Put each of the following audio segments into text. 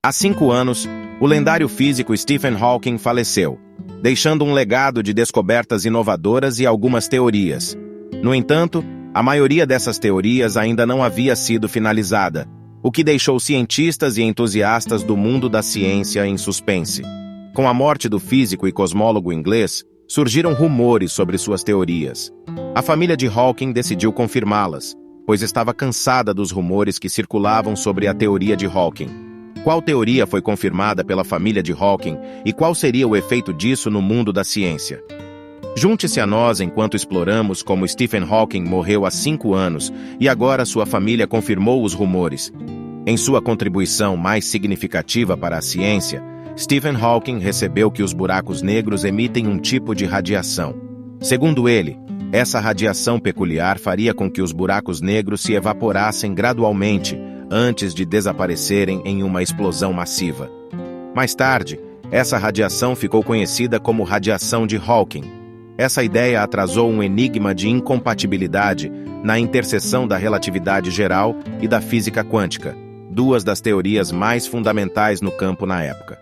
Há 5 anos, o lendário físico Stephen Hawking faleceu, deixando um legado de descobertas inovadoras e algumas teorias. No entanto, a maioria dessas teorias ainda não havia sido finalizada, o que deixou cientistas e entusiastas do mundo da ciência em suspense. Com a morte do físico e cosmólogo inglês, surgiram rumores sobre suas teorias. A família de Hawking decidiu confirmá-las, pois estava cansada dos rumores que circulavam sobre a teoria de Hawking. Qual teoria foi confirmada pela família de Hawking e qual seria o efeito disso no mundo da ciência? Junte-se a nós enquanto exploramos como Stephen Hawking morreu há 5 anos e agora sua família confirmou os rumores. Em sua contribuição mais significativa para a ciência, Stephen Hawking recebeu que os buracos negros emitem um tipo de radiação. Segundo ele, essa radiação peculiar faria com que os buracos negros se evaporassem gradualmente antes de desaparecerem em uma explosão massiva. Mais tarde, essa radiação ficou conhecida como radiação de Hawking. Essa ideia atrasou um enigma de incompatibilidade na interseção da relatividade geral e da física quântica, duas das teorias mais fundamentais no campo na época.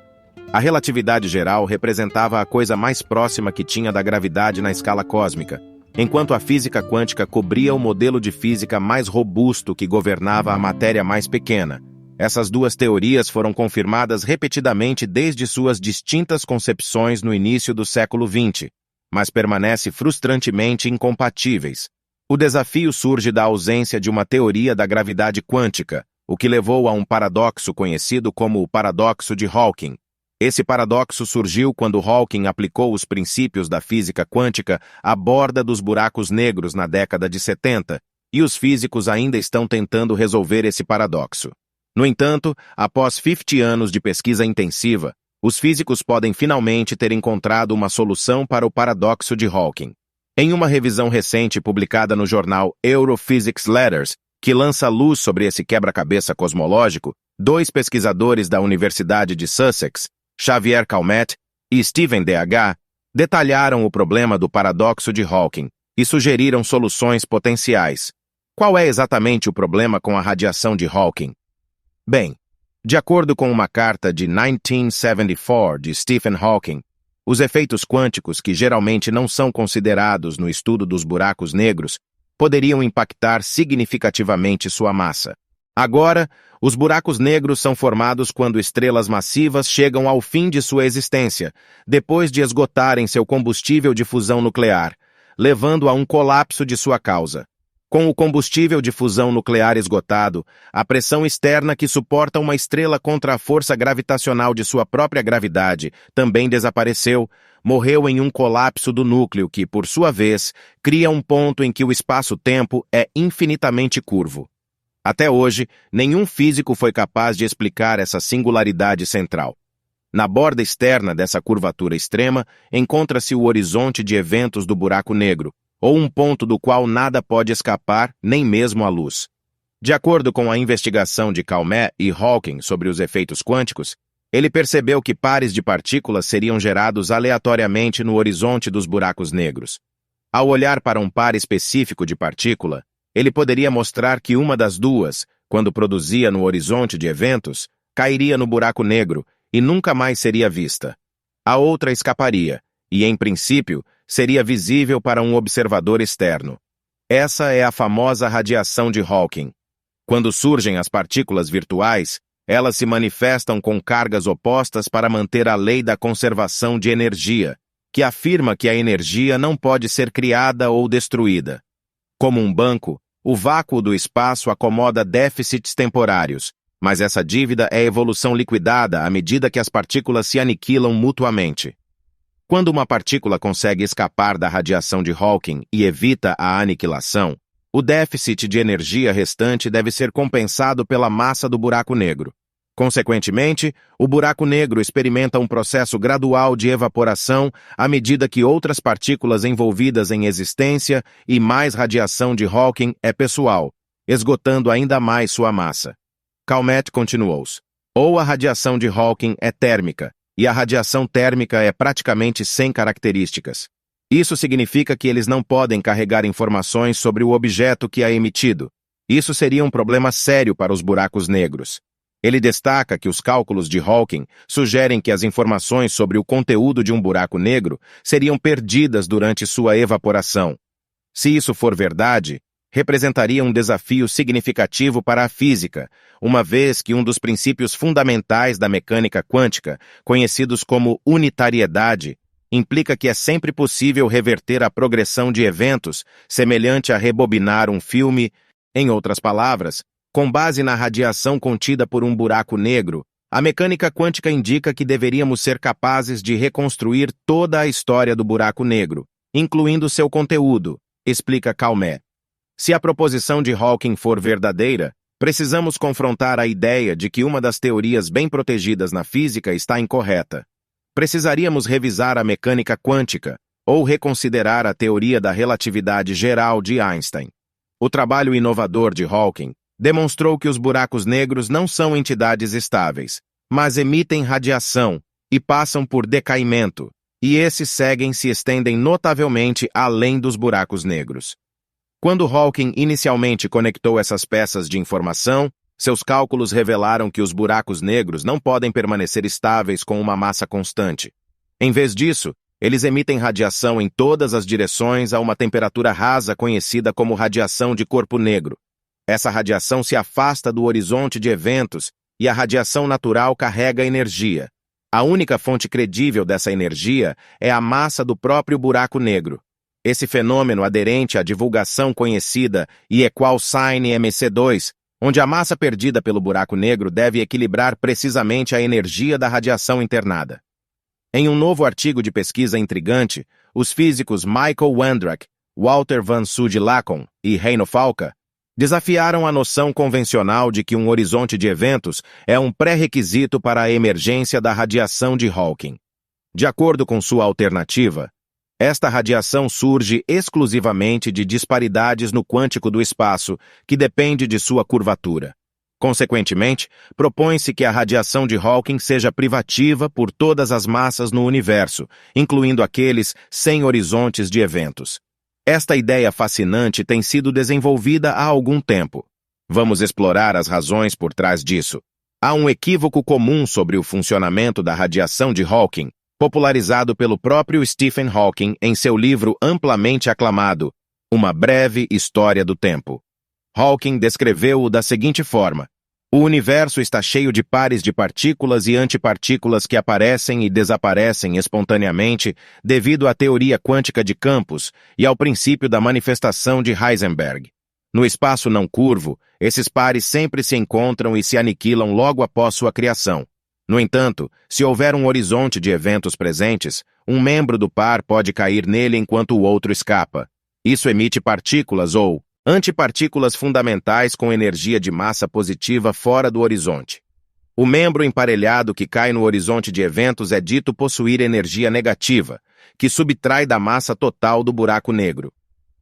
A relatividade geral representava a coisa mais próxima que tinha da gravidade na escala cósmica, enquanto a física quântica cobria o modelo de física mais robusto que governava a matéria mais pequena. Essas duas teorias foram confirmadas repetidamente desde suas distintas concepções no início do século XX, mas permanecem frustrantemente incompatíveis. O desafio surge da ausência de uma teoria da gravidade quântica, o que levou a um paradoxo conhecido como o paradoxo de Hawking. Esse paradoxo surgiu quando Hawking aplicou os princípios da física quântica à borda dos buracos negros na década de 70, e os físicos ainda estão tentando resolver esse paradoxo. No entanto, após 50 anos de pesquisa intensiva, os físicos podem finalmente ter encontrado uma solução para o paradoxo de Hawking. Em uma revisão recente publicada no jornal Europhysics Letters, que lança luz sobre esse quebra-cabeça cosmológico, 2 pesquisadores da Universidade de Sussex, Xavier Calmette e Stephen D.H., detalharam o problema do paradoxo de Hawking e sugeriram soluções potenciais. Qual é exatamente o problema com a radiação de Hawking? Bem, de acordo com uma carta de 1974 de Stephen Hawking, os efeitos quânticos que geralmente não são considerados no estudo dos buracos negros poderiam impactar significativamente sua massa. Agora, os buracos negros são formados quando estrelas massivas chegam ao fim de sua existência, depois de esgotarem seu combustível de fusão nuclear, levando a um colapso de sua causa. Com o combustível de fusão nuclear esgotado, a pressão externa que suporta uma estrela contra a força gravitacional de sua própria gravidade também desapareceu, morreu em um colapso do núcleo que, por sua vez, cria um ponto em que o espaço-tempo é infinitamente curvo. Até hoje, nenhum físico foi capaz de explicar essa singularidade central. Na borda externa dessa curvatura extrema, encontra-se o horizonte de eventos do buraco negro, ou um ponto do qual nada pode escapar, nem mesmo a luz. De acordo com a investigação de Calmette e Hawking sobre os efeitos quânticos, ele percebeu que pares de partículas seriam gerados aleatoriamente no horizonte dos buracos negros. Ao olhar para um par específico de partícula, ele poderia mostrar que uma das duas, quando produzia no horizonte de eventos, cairia no buraco negro e nunca mais seria vista. A outra escaparia, e, em princípio, seria visível para um observador externo. Essa é a famosa radiação de Hawking. Quando surgem as partículas virtuais, elas se manifestam com cargas opostas para manter a lei da conservação de energia, que afirma que a energia não pode ser criada ou destruída. Como um banco, o vácuo do espaço acomoda déficits temporários, mas essa dívida é evolução liquidada à medida que as partículas se aniquilam mutuamente. Quando uma partícula consegue escapar da radiação de Hawking e evita a aniquilação, o déficit de energia restante deve ser compensado pela massa do buraco negro. Consequentemente, o buraco negro experimenta um processo gradual de evaporação à medida que outras partículas envolvidas em existência e mais radiação de Hawking é pessoal, esgotando ainda mais sua massa. Calmette continuou: ou a radiação de Hawking é térmica, e a radiação térmica é praticamente sem características. Isso significa que eles não podem carregar informações sobre o objeto que é emitido. Isso seria um problema sério para os buracos negros. Ele destaca que os cálculos de Hawking sugerem que as informações sobre o conteúdo de um buraco negro seriam perdidas durante sua evaporação. Se isso for verdade, representaria um desafio significativo para a física, uma vez que um dos princípios fundamentais da mecânica quântica, conhecidos como unitariedade, implica que é sempre possível reverter a progressão de eventos, semelhante a rebobinar um filme. Em outras palavras, com base na radiação contida por um buraco negro, a mecânica quântica indica que deveríamos ser capazes de reconstruir toda a história do buraco negro, incluindo seu conteúdo, explica Calmé. Se a proposição de Hawking for verdadeira, precisamos confrontar a ideia de que uma das teorias bem protegidas na física está incorreta. Precisaríamos revisar a mecânica quântica ou reconsiderar a teoria da relatividade geral de Einstein. O trabalho inovador de Hawking demonstrou que os buracos negros não são entidades estáveis, mas emitem radiação e passam por decaimento, e esses se estendem notavelmente além dos buracos negros. Quando Hawking inicialmente conectou essas peças de informação, seus cálculos revelaram que os buracos negros não podem permanecer estáveis com uma massa constante. Em vez disso, eles emitem radiação em todas as direções a uma temperatura rasa conhecida como radiação de corpo negro. Essa radiação se afasta do horizonte de eventos e a radiação natural carrega energia. A única fonte credível dessa energia é a massa do próprio buraco negro. Esse fenômeno aderente à divulgação conhecida E=sine mc2, onde a massa perdida pelo buraco negro deve equilibrar precisamente a energia da radiação internada. Em um novo artigo de pesquisa intrigante, os físicos Michael Wondrak, Walter van Zuid-Lacon e Reino Falca desafiaram a noção convencional de que um horizonte de eventos é um pré-requisito para a emergência da radiação de Hawking. De acordo com sua alternativa, esta radiação surge exclusivamente de disparidades no quântico do espaço, que depende de sua curvatura. Consequentemente, propõe-se que a radiação de Hawking seja privativa por todas as massas no universo, incluindo aqueles sem horizontes de eventos. Esta ideia fascinante tem sido desenvolvida há algum tempo. Vamos explorar as razões por trás disso. Há um equívoco comum sobre o funcionamento da radiação de Hawking, popularizado pelo próprio Stephen Hawking em seu livro amplamente aclamado, Uma Breve História do Tempo. Hawking descreveu-o da seguinte forma: o universo está cheio de pares de partículas e antipartículas que aparecem e desaparecem espontaneamente devido à teoria quântica de campos e ao princípio da manifestação de Heisenberg. No espaço não curvo, esses pares sempre se encontram e se aniquilam logo após sua criação. No entanto, se houver um horizonte de eventos presentes, um membro do par pode cair nele enquanto o outro escapa. Isso emite partículas ou antipartículas fundamentais com energia de massa positiva fora do horizonte. O membro emparelhado que cai no horizonte de eventos é dito possuir energia negativa, que subtrai da massa total do buraco negro.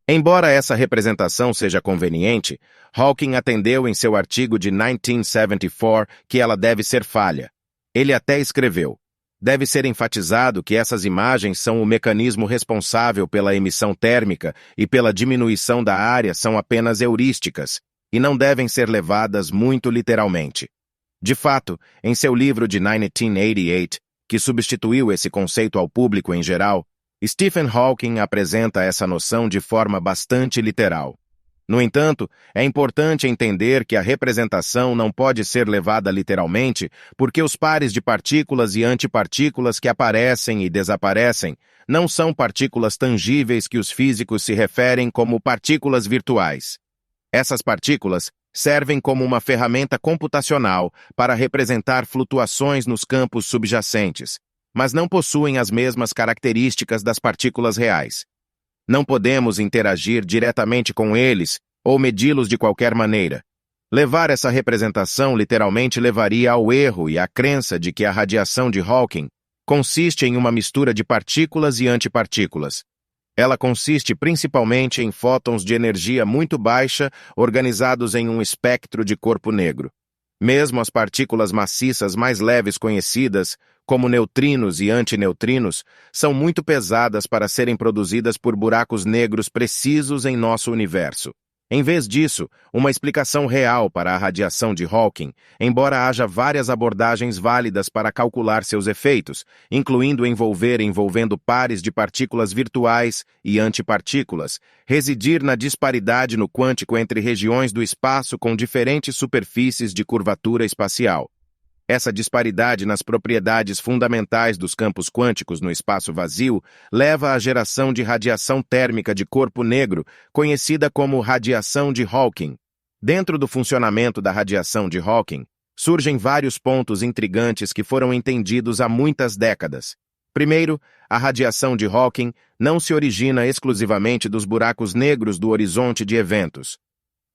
Embora essa representação seja conveniente, Hawking atendeu em seu artigo de 1974 que ela deve ser falha. Ele até escreveu: deve ser enfatizado que essas imagens são o mecanismo responsável pela emissão térmica e pela diminuição da área são apenas heurísticas, e não devem ser levadas muito literalmente. De fato, em seu livro de 1988, que substituiu esse conceito ao público em geral, Stephen Hawking apresenta essa noção de forma bastante literal. No entanto, é importante entender que a representação não pode ser levada literalmente porque os pares de partículas e antipartículas que aparecem e desaparecem não são partículas tangíveis que os físicos se referem como partículas virtuais. Essas partículas servem como uma ferramenta computacional para representar flutuações nos campos subjacentes, mas não possuem as mesmas características das partículas reais. Não podemos interagir diretamente com eles ou medi-los de qualquer maneira. Levar essa representação literalmente levaria ao erro e à crença de que a radiação de Hawking consiste em uma mistura de partículas e antipartículas. Ela consiste principalmente em fótons de energia muito baixa organizados em um espectro de corpo negro. Mesmo as partículas maciças mais leves conhecidas, como neutrinos e antineutrinos, são muito pesadas para serem produzidas por buracos negros precisos em nosso universo. Em vez disso, uma explicação real para a radiação de Hawking, embora haja várias abordagens válidas para calcular seus efeitos, incluindo envolvendo pares de partículas virtuais e antipartículas, residir na disparidade no quântico entre regiões do espaço com diferentes superfícies de curvatura espacial. Essa disparidade nas propriedades fundamentais dos campos quânticos no espaço vazio leva à geração de radiação térmica de corpo negro, conhecida como radiação de Hawking. Dentro do funcionamento da radiação de Hawking, surgem vários pontos intrigantes que foram entendidos há muitas décadas. Primeiro, a radiação de Hawking não se origina exclusivamente dos buracos negros do horizonte de eventos.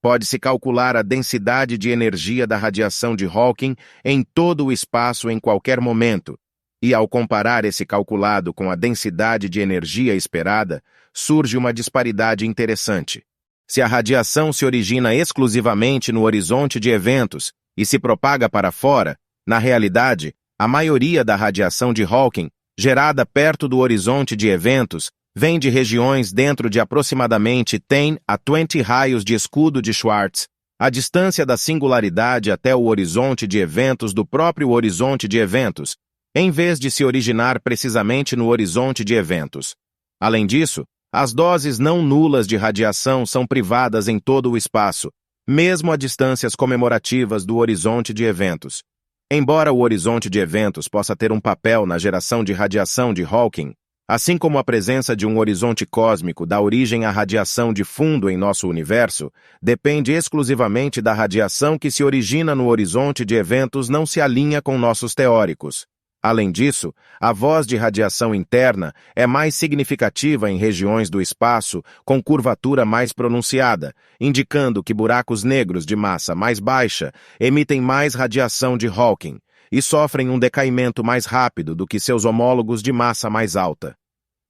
Pode-se calcular a densidade de energia da radiação de Hawking em todo o espaço em qualquer momento, e ao comparar esse calculado com a densidade de energia esperada, surge uma disparidade interessante. Se a radiação se origina exclusivamente no horizonte de eventos e se propaga para fora, na realidade, a maioria da radiação de Hawking, gerada perto do horizonte de eventos, vem de regiões dentro de aproximadamente 10 a 20 raios de escudo de Schwartz, a distância da singularidade até o horizonte de eventos do próprio horizonte de eventos, em vez de se originar precisamente no horizonte de eventos. Além disso, as doses não nulas de radiação são privadas em todo o espaço, mesmo a distâncias comemorativas do horizonte de eventos. Embora o horizonte de eventos possa ter um papel na geração de radiação de Hawking, assim como a presença de um horizonte cósmico dá origem à radiação de fundo em nosso universo, depende exclusivamente da radiação que se origina no horizonte de eventos não se alinha com nossos teóricos. Além disso, a voz de radiação interna é mais significativa em regiões do espaço com curvatura mais pronunciada, indicando que buracos negros de massa mais baixa emitem mais radiação de Hawking e sofrem um decaimento mais rápido do que seus homólogos de massa mais alta.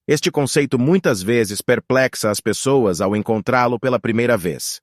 Este conceito muitas vezes perplexa as pessoas ao encontrá-lo pela primeira vez.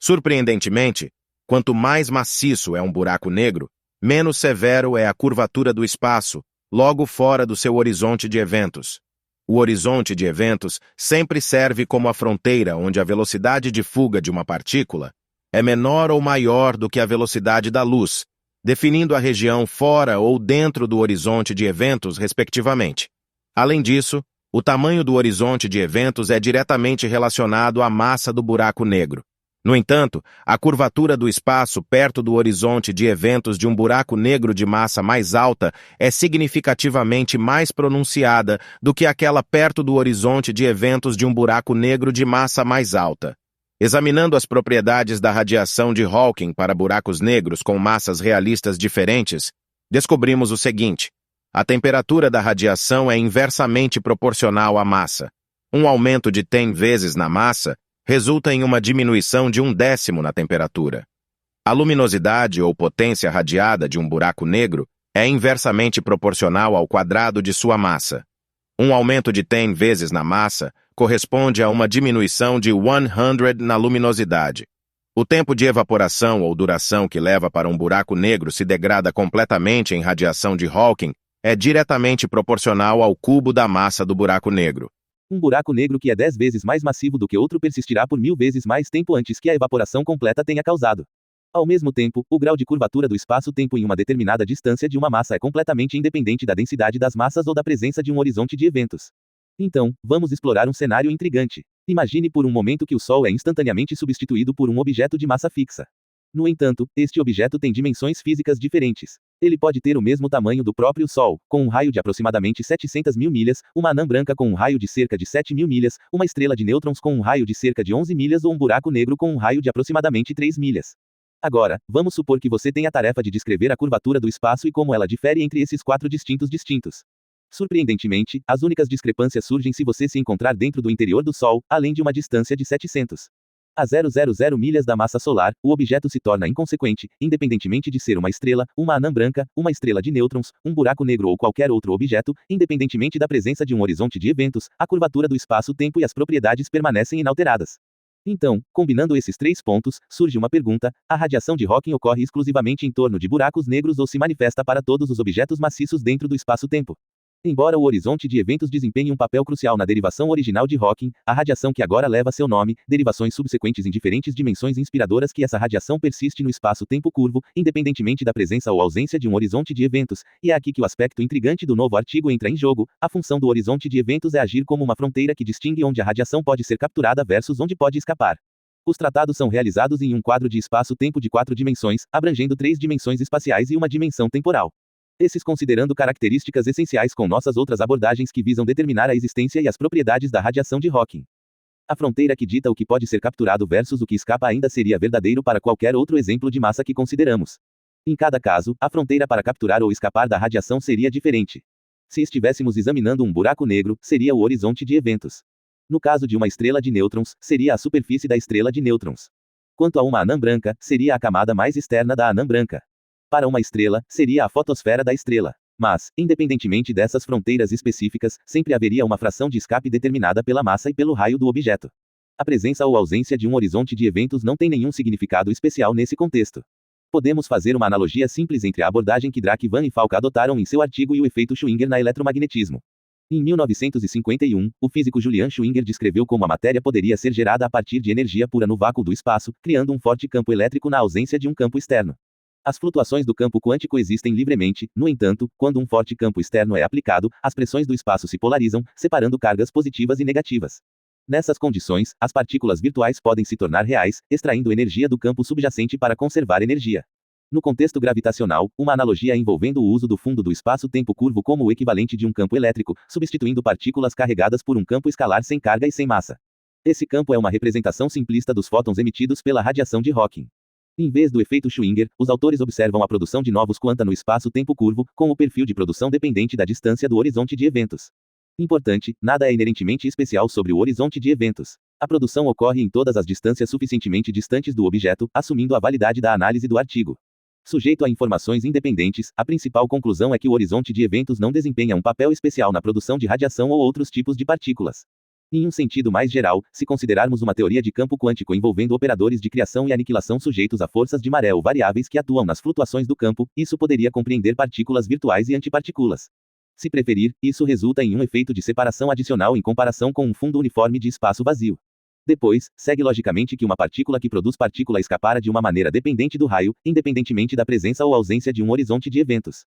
Surpreendentemente, quanto mais maciço é um buraco negro, menos severo é a curvatura do espaço, logo fora do seu horizonte de eventos. O horizonte de eventos sempre serve como a fronteira onde a velocidade de fuga de uma partícula é menor ou maior do que a velocidade da luz, definindo a região fora ou dentro do horizonte de eventos, respectivamente. Além disso, o tamanho do horizonte de eventos é diretamente relacionado à massa do buraco negro. No entanto, a curvatura do espaço perto do horizonte de eventos de um buraco negro de massa mais alta é significativamente mais pronunciada do que aquela perto do horizonte de eventos de um buraco negro de massa mais alta. Examinando as propriedades da radiação de Hawking para buracos negros com massas realistas diferentes, descobrimos o seguinte: a temperatura da radiação é inversamente proporcional à massa. Um aumento de 10 vezes na massa resulta em uma diminuição de 1/10 na temperatura. A luminosidade ou potência radiada de um buraco negro é inversamente proporcional ao quadrado de sua massa. Um aumento de 10 vezes na massa corresponde a uma diminuição de 100 na luminosidade. O tempo de evaporação ou duração que leva para um buraco negro se degrada completamente em radiação de Hawking é diretamente proporcional ao cubo da massa do buraco negro. Um buraco negro que é 10 vezes mais massivo do que outro persistirá por 1000 vezes mais tempo antes que a evaporação completa tenha causado. Ao mesmo tempo, o grau de curvatura do espaço-tempo em uma determinada distância de uma massa é completamente independente da densidade das massas ou da presença de um horizonte de eventos. Então, vamos explorar um cenário intrigante. Imagine por um momento que o Sol é instantaneamente substituído por um objeto de massa fixa. No entanto, este objeto tem dimensões físicas diferentes. Ele pode ter o mesmo tamanho do próprio Sol, com um raio de aproximadamente 700 mil milhas, uma anã branca com um raio de cerca de 7 mil milhas, uma estrela de nêutrons com um raio de cerca de 11 milhas ou um buraco negro com um raio de aproximadamente 3 milhas. Agora, vamos supor que você tem a tarefa de descrever a curvatura do espaço e como ela difere entre esses 4 distintos. Surpreendentemente, as únicas discrepâncias surgem se você se encontrar dentro do interior do Sol, além de uma distância de 700 a 000 milhas da massa solar, o objeto se torna inconsequente, independentemente de ser uma estrela, uma anã branca, uma estrela de nêutrons, um buraco negro ou qualquer outro objeto, independentemente da presença de um horizonte de eventos, a curvatura do espaço-tempo e as propriedades permanecem inalteradas. Então, combinando esses 3 pontos, surge uma pergunta: a radiação de Hawking ocorre exclusivamente em torno de buracos negros ou se manifesta para todos os objetos maciços dentro do espaço-tempo? Embora o horizonte de eventos desempenhe um papel crucial na derivação original de Hawking, a radiação que agora leva seu nome, derivações subsequentes em diferentes dimensões inspiradoras que essa radiação persiste no espaço-tempo curvo, independentemente da presença ou ausência de um horizonte de eventos, e é aqui que o aspecto intrigante do novo artigo entra em jogo. A função do horizonte de eventos é agir como uma fronteira que distingue onde a radiação pode ser capturada versus onde pode escapar. Os tratados são realizados em um quadro de espaço-tempo de 4 dimensões, abrangendo 3 dimensões espaciais e uma dimensão temporal. Esses considerando características essenciais com nossas outras abordagens que visam determinar a existência e as propriedades da radiação de Hawking. A fronteira que dita o que pode ser capturado versus o que escapa ainda seria verdadeiro para qualquer outro exemplo de massa que consideramos. Em cada caso, a fronteira para capturar ou escapar da radiação seria diferente. Se estivéssemos examinando um buraco negro, seria o horizonte de eventos. No caso de uma estrela de nêutrons, seria a superfície da estrela de nêutrons. Quanto a uma anã branca, seria a camada mais externa da anã branca. Para uma estrela, seria a fotosfera da estrela. Mas, independentemente dessas fronteiras específicas, sempre haveria uma fração de escape determinada pela massa e pelo raio do objeto. A presença ou ausência de um horizonte de eventos não tem nenhum significado especial nesse contexto. Podemos fazer uma analogia simples entre a abordagem que Drake, Van e Falk adotaram em seu artigo e o efeito Schwinger na eletromagnetismo. Em 1951, o físico Julian Schwinger descreveu como a matéria poderia ser gerada a partir de energia pura no vácuo do espaço, criando um forte campo elétrico na ausência de um campo externo. As flutuações do campo quântico existem livremente, no entanto, quando um forte campo externo é aplicado, as pressões do espaço se polarizam, separando cargas positivas e negativas. Nessas condições, as partículas virtuais podem se tornar reais, extraindo energia do campo subjacente para conservar energia. No contexto gravitacional, uma analogia envolvendo o uso do fundo do espaço-tempo curvo como o equivalente de um campo elétrico, substituindo partículas carregadas por um campo escalar sem carga e sem massa. Esse campo é uma representação simplista dos fótons emitidos pela radiação de Hawking. Em vez do efeito Schwinger, os autores observam a produção de novos quanta no espaço-tempo curvo, com o perfil de produção dependente da distância do horizonte de eventos. Importante, nada é inerentemente especial sobre o horizonte de eventos. A produção ocorre em todas as distâncias suficientemente distantes do objeto, assumindo a validade da análise do artigo. Sujeito a informações independentes, a principal conclusão é que o horizonte de eventos não desempenha um papel especial na produção de radiação ou outros tipos de partículas. Em um sentido mais geral, se considerarmos uma teoria de campo quântico envolvendo operadores de criação e aniquilação sujeitos a forças de maré ou variáveis que atuam nas flutuações do campo, isso poderia compreender partículas virtuais e antipartículas. Se preferir, isso resulta em um efeito de separação adicional em comparação com um fundo uniforme de espaço vazio. Depois, segue logicamente que uma partícula que produz partícula escapara de uma maneira dependente do raio, independentemente da presença ou ausência de um horizonte de eventos.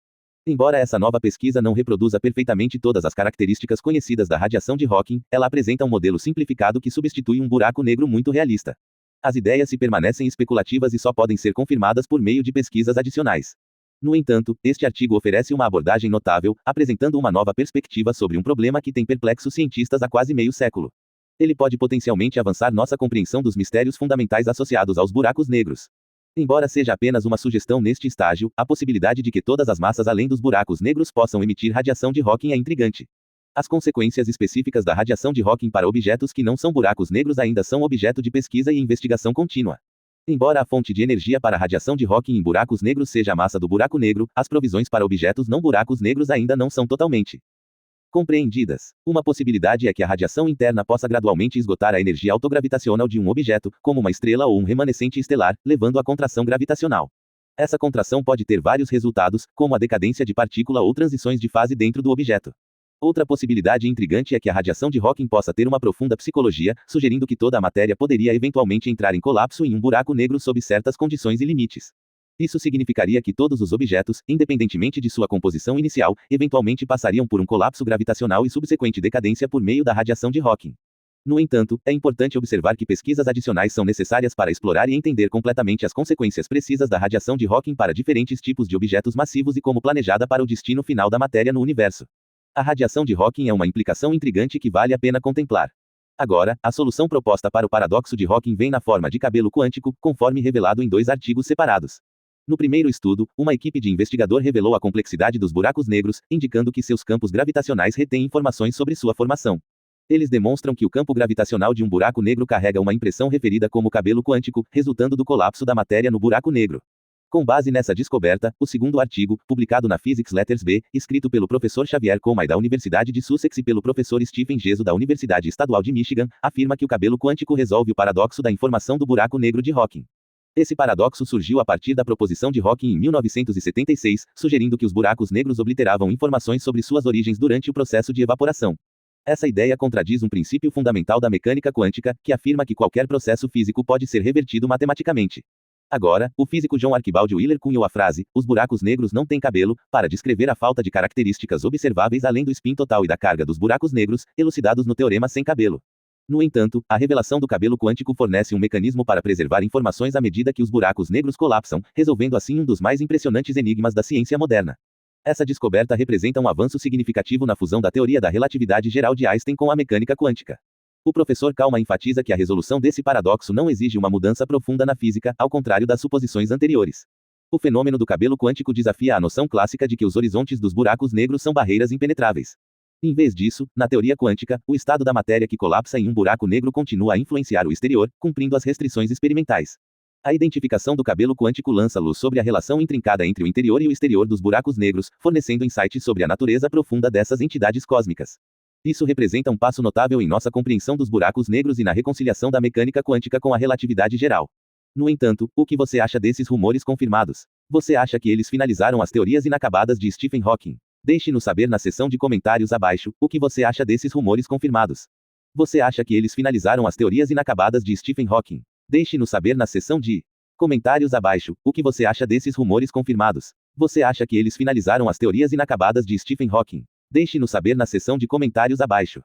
Embora essa nova pesquisa não reproduza perfeitamente todas as características conhecidas da radiação de Hawking, ela apresenta um modelo simplificado que substitui um buraco negro muito realista. As ideias se permanecem especulativas e só podem ser confirmadas por meio de pesquisas adicionais. No entanto, este artigo oferece uma abordagem notável, apresentando uma nova perspectiva sobre um problema que tem perplexo cientistas há quase meio século. Ele pode potencialmente avançar nossa compreensão dos mistérios fundamentais associados aos buracos negros. Embora seja apenas uma sugestão neste estágio, a possibilidade de que todas as massas além dos buracos negros possam emitir radiação de Hawking é intrigante. As consequências específicas da radiação de Hawking para objetos que não são buracos negros ainda são objeto de pesquisa e investigação contínua. Embora a fonte de energia para a radiação de Hawking em buracos negros seja a massa do buraco negro, as provisões para objetos não buracos negros ainda não são totalmente compreendidas. Uma possibilidade é que a radiação interna possa gradualmente esgotar a energia autogravitacional de um objeto, como uma estrela ou um remanescente estelar, levando à contração gravitacional. Essa contração pode ter vários resultados, como a decadência de partícula ou transições de fase dentro do objeto. Outra possibilidade intrigante é que a radiação de Hawking possa ter uma profunda psicologia, sugerindo que toda a matéria poderia eventualmente entrar em colapso em um buraco negro sob certas condições e limites. Isso significaria que todos os objetos, independentemente de sua composição inicial, eventualmente passariam por um colapso gravitacional e subsequente decadência por meio da radiação de Hawking. No entanto, é importante observar que pesquisas adicionais são necessárias para explorar e entender completamente as consequências precisas da radiação de Hawking para diferentes tipos de objetos massivos e como planejada para o destino final da matéria no universo. A radiação de Hawking é uma implicação intrigante que vale a pena contemplar. Agora, a solução proposta para o paradoxo de Hawking vem na forma de cabelo quântico, conforme revelado em 2 artigos separados. No primeiro estudo, uma equipe de investigador revelou a complexidade dos buracos negros, indicando que seus campos gravitacionais retêm informações sobre sua formação. Eles demonstram que o campo gravitacional de um buraco negro carrega uma impressão referida como cabelo quântico, resultando do colapso da matéria no buraco negro. Com base nessa descoberta, o segundo artigo, publicado na Physics Letters B, escrito pelo professor Xavier Comay da Universidade de Sussex e pelo professor Stephen Gesso da Universidade Estadual de Michigan, afirma que o cabelo quântico resolve o paradoxo da informação do buraco negro de Hawking. Esse paradoxo surgiu a partir da proposição de Hawking em 1976, sugerindo que os buracos negros obliteravam informações sobre suas origens durante o processo de evaporação. Essa ideia contradiz um princípio fundamental da mecânica quântica, que afirma que qualquer processo físico pode ser revertido matematicamente. Agora, o físico John Archibald Wheeler cunhou a frase, os buracos negros não têm cabelo, para descrever a falta de características observáveis além do spin total e da carga dos buracos negros, elucidados no teorema sem cabelo. No entanto, a revelação do cabelo quântico fornece um mecanismo para preservar informações à medida que os buracos negros colapsam, resolvendo assim um dos mais impressionantes enigmas da ciência moderna. Essa descoberta representa um avanço significativo na fusão da teoria da relatividade geral de Einstein com a mecânica quântica. O professor Kalman enfatiza que a resolução desse paradoxo não exige uma mudança profunda na física, ao contrário das suposições anteriores. O fenômeno do cabelo quântico desafia a noção clássica de que os horizontes dos buracos negros são barreiras impenetráveis. Em vez disso, na teoria quântica, o estado da matéria que colapsa em um buraco negro continua a influenciar o exterior, cumprindo as restrições experimentais. A identificação do cabelo quântico lança luz sobre a relação intrincada entre o interior e o exterior dos buracos negros, fornecendo insights sobre a natureza profunda dessas entidades cósmicas. Isso representa um passo notável em nossa compreensão dos buracos negros e na reconciliação da mecânica quântica com a relatividade geral. No entanto, o que você acha desses rumores confirmados? Você acha que eles finalizaram as teorias inacabadas de Stephen Hawking? Deixe-nos saber na seção de comentários abaixo, o que você acha desses rumores confirmados. Você acha que eles finalizaram as teorias inacabadas de Stephen Hawking? Deixe-nos saber na seção de comentários abaixo, o que você acha desses rumores confirmados. Você acha que eles finalizaram as teorias inacabadas de Stephen Hawking? Deixe-nos saber na seção de comentários abaixo.